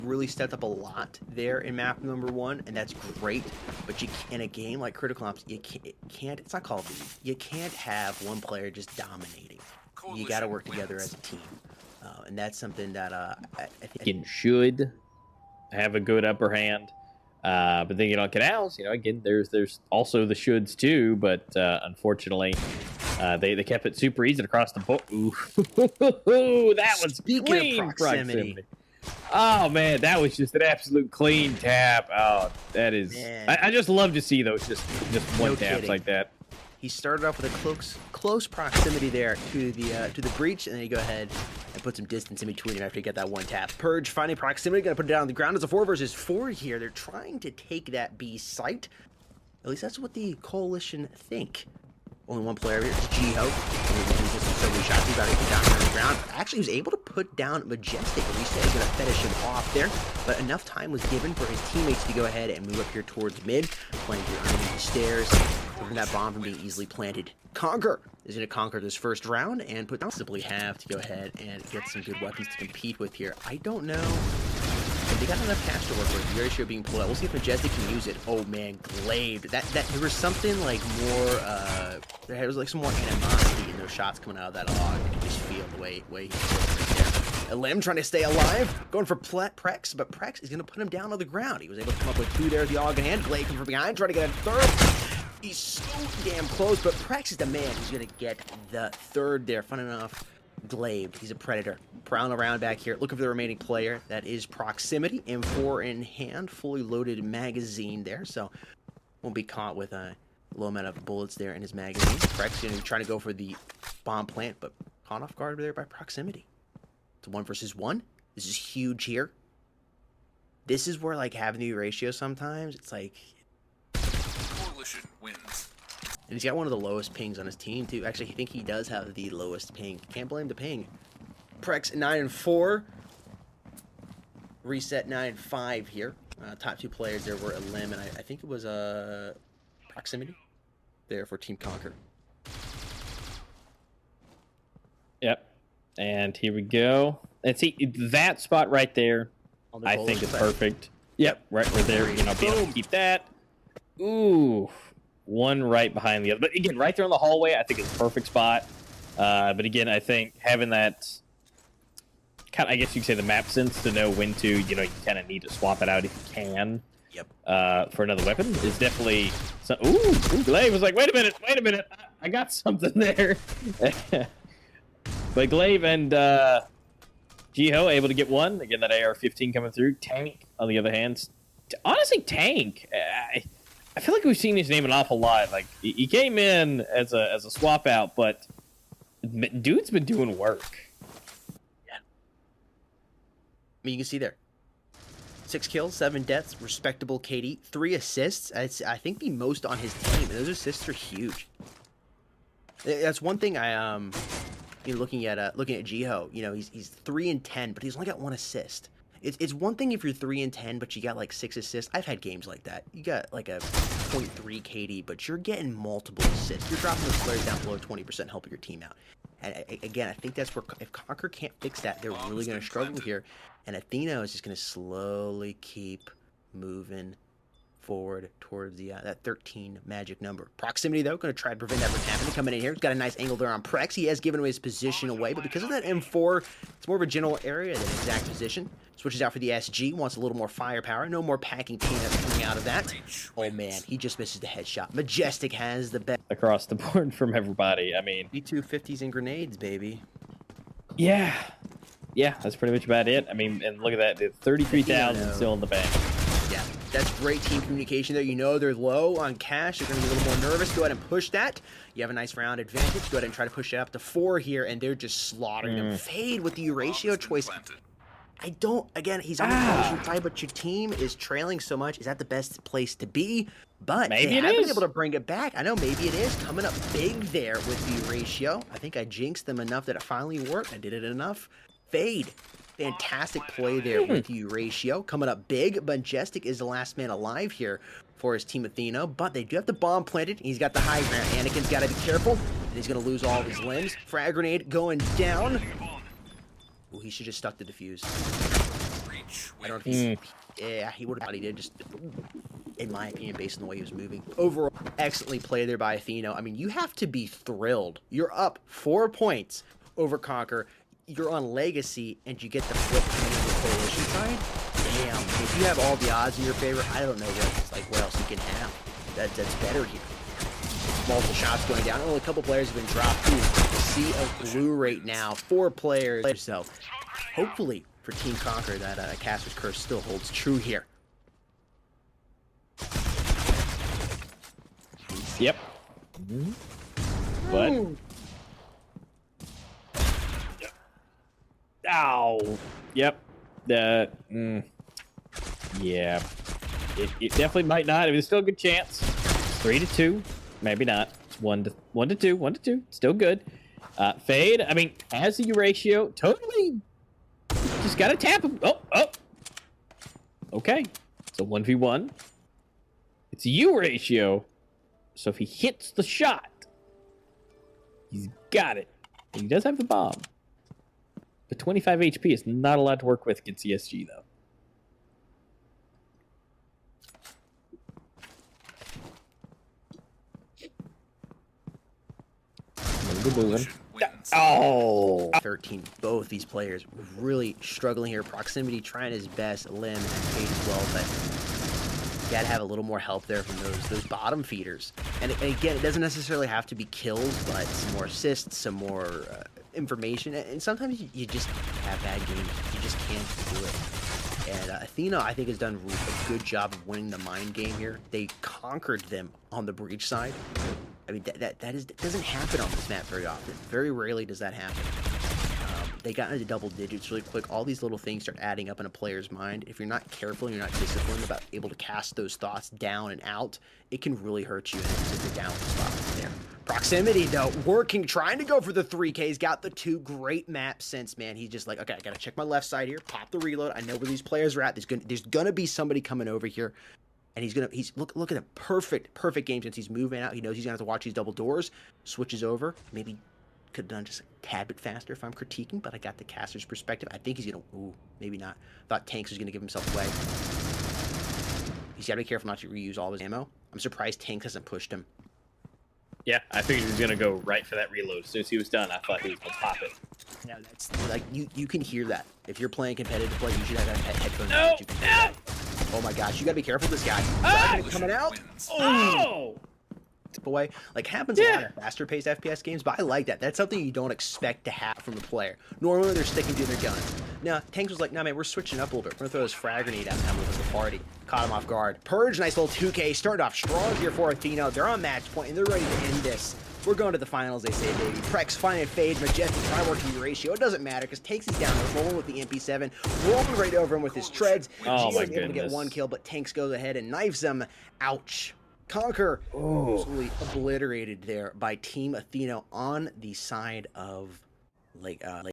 really stepped up a lot there in map number 1, and that's great. But you in a game like Critical Ops, you can't. It's not Call of Duty. You can't have one player just dominating. You got to work together as a team, and that's something that I think it should have a good upper hand. But then on Canals, again, there's also the shoulds too. But unfortunately, they kept it super easy across the board. Ooh, that was clean proximity. Oh man, that was just an absolute clean tap. Oh, that is. I just love to see those just one taps like that. He started off with a close proximity there to the breach, and then you go ahead and put some distance in between him after you get that one tap. Purge finding proximity, gonna put it down on the ground. It's a 4 versus 4 here. They're trying to take that B site. At least that's what the coalition think. Only one player here, Jiho. Just so many shots. He's about to get down on the ground. Actually, he was able to put down Majestic. And we said he's going to finish him off there. But enough time was given for his teammates to go ahead and move up here towards mid. Playing through underneath the stairs. Preventing that bomb from being easily planted. Conquer is going to conquer this first round and possibly have to go ahead and get some good weapons to compete with here. I don't know. They got enough cash to work with. Very sure being pulled out. We'll see if Majestic can use it. Oh man, Glaive. That there was something like more. There was like some more animosity in those shots coming out of that log. I can just feel the way he's right there. Elim trying to stay alive, going for Prex, but Prex is gonna put him down on the ground. He was able to come up with 2 there at the AUG in hand. Glaive comes from behind, trying to get a 3rd. He's so damn close, but Prex is the man who's gonna get the 3rd there. Fun enough. Glaive, he's a predator. Prowling around back here, looking for the remaining player. That is Proximity. M4 in hand, fully loaded magazine there, so won't be caught with a low amount of bullets there in his magazine. Prex gonna be trying to go for the bomb plant, but caught off guard there by Proximity. It's 1 versus 1. This is huge here. This is where like having the ratio sometimes, it's like Coalition wins. And he's got one of the lowest pings on his team, too. Actually, I think he does have the lowest ping. Can't blame the ping. Prex 9-4. Reset 9-5 here. Top 2 players there were Elim, and I think it was Proximity there for Team Conquer. Yep. And here we go. And see, that spot right there, I think is perfect. Yep, right there. Being able to keep that. Ooh. One right behind the other. But again, right there in the hallway, I think it's a perfect spot. But again, I think having that kind of, I guess you could say the map sense to know when to, you kind of need to swap it out if you can. Yep. For another weapon is definitely. Ooh, Glaive was like, wait a minute. I got something there. But Glaive and Jiho able to get one. Again, that AR-15 coming through. Tank, on the other hand. Honestly, Tank. I feel like we've seen his name an awful lot. Like he came in as a swap out, but dude's been doing work. Yeah. I mean, you can see there. 6 kills, 7 deaths, respectable KD, 3 assists. It's, I think, the most on his team, and those assists are huge. That's one thing looking at Jiho. He's 3 and 10, but he's only got 1 assist. It's one thing if you're 3 and 10, but you got like 6 assists. I've had games like that. You got like a 0.3 KD, but you're getting multiple assists. You're dropping those players down below 20%, helping your team out. And again, I think that's where if Conquer can't fix that, they're really going to struggle here. And Atheno is just going to slowly keep moving forward towards the that 13 magic number. Proximity, though, going to try to prevent that from happening. Coming in here, he's got a nice angle there on Prex. He has given away his position away, but because of that M4, it's more of a general area than exact position. Switches out for the SG, wants a little more firepower. No more packing peanuts coming out of that. Oh, man, he just misses the headshot. Majestic has the best. Across the board from everybody. I mean, B250s and grenades, baby. Yeah. Yeah, that's pretty much about it. I mean, and look at that. 33,000 still in the bank. Yeah, that's great team communication there. They're low on cash. They're going to be a little more nervous. Go ahead and push that. You have a nice round advantage. Go ahead and try to push it up to 4 here, and they're just slaughtering them. Fade with the ratio choice. Again, he's on the coalition side, but your team is trailing so much. Is that the best place to be? But maybe they have been able to bring it back. I know maybe it is. Coming up big there with the ratio. I think I jinxed them enough that it finally worked. I did it enough. Fade. Fantastic play there with the ratio. Coming up big. Majestic is the last man alive here for his team Atheno, but they do have the bomb planted. He's got the high ground. Anakin's got to be careful, and he's going to lose all of his limbs. Frag grenade going down. Ooh, he should just stuck the defuse. Breach I don't wins. know if he would have thought he did, just in my opinion, based on the way he was moving. Overall, excellently played there by Atheno. I mean, you have to be thrilled. You're up 4 points over Conquer. You're on Legacy, and you get the flip to the Coalition side. Damn, if you have all the odds in your favor, I don't know what else you can have. That's better here. Multiple shots going down. Only a couple players have been dropped. Ooh, sea of blue right now. 4 players. So, hopefully for Team Conquer, that Caster's Curse still holds true here. Yep. But. Ow. Yep. Yeah. It definitely might not. It was still a good chance. 3-2. Maybe not. It's 1-2. Still good. Fade. I mean, has the U ratio. Totally. Just gotta tap him. Oh. Okay. So 1v1. It's a U ratio. So if he hits the shot, he's got it. And he does have the bomb. But 25 HP is not a lot to work with against ESG, though. Coalition wins. Oh! 13. Both these players really struggling here. Proximity trying his best. Lim and Fade as well, but gotta have a little more help there from those bottom feeders. And again, it doesn't necessarily have to be kills, but some more assists, some more information. And sometimes you just have bad games. You just can't do it. And Athena, I think, has done a good job of winning the mind game here. They conquered them on the breach side. I mean, that doesn't happen on this map very often. Very rarely does that happen. They got into double digits really quick. All these little things start adding up in a player's mind. If you're not careful and you're not disciplined about able to cast those thoughts down and out, it can really hurt you, and it's just a down spot there. Proximity, though, working, trying to go for the 3K. He's got the 2 great map sense, man. He's just like, okay, I gotta check my left side here, pop the reload. I know where these players are at. There's gonna be somebody coming over here. And look at a perfect game sense. He's moving out. He knows he's gonna have to watch these double doors. Switches over. Maybe could have done just a tad bit faster if I'm critiquing, but I got the caster's perspective. I think he's gonna. Ooh, maybe not. Thought Tanks was gonna give himself away. He's gotta be careful not to reuse all of his ammo. I'm surprised Tanks hasn't pushed him. Yeah, I figured he was gonna go right for that reload. As soon as he was done, I thought he was gonna pop it. Yeah, that's like you can hear that. If you're playing competitive play, you should have headphones. No, You can hear that. Oh my gosh, you gotta be careful with this guy. Coming out. Oh! Away. Like, happens a lot in faster paced FPS games, but I like that. That's something you don't expect to have from the player. Normally they're sticking to their guns. Now, Tanks was like, nah man, we're switching up a little bit. We're gonna throw this frag grenade at him with the party. Caught him off guard. Purge, nice little 2K. Started off strong here for Atheno. They're on match point and they're ready to end this. We're going to the finals, they say, baby. Prex, Fine, and Fade, Majestic, try working your ratio. It doesn't matter, because Tanks is down there, rolling with the MP7, rolling right over him with his treads. Oh, my able to get 1 kill, but Tanks goes ahead and knifes him. Ouch. Conquer, absolutely obliterated there by Team Atheno on the side of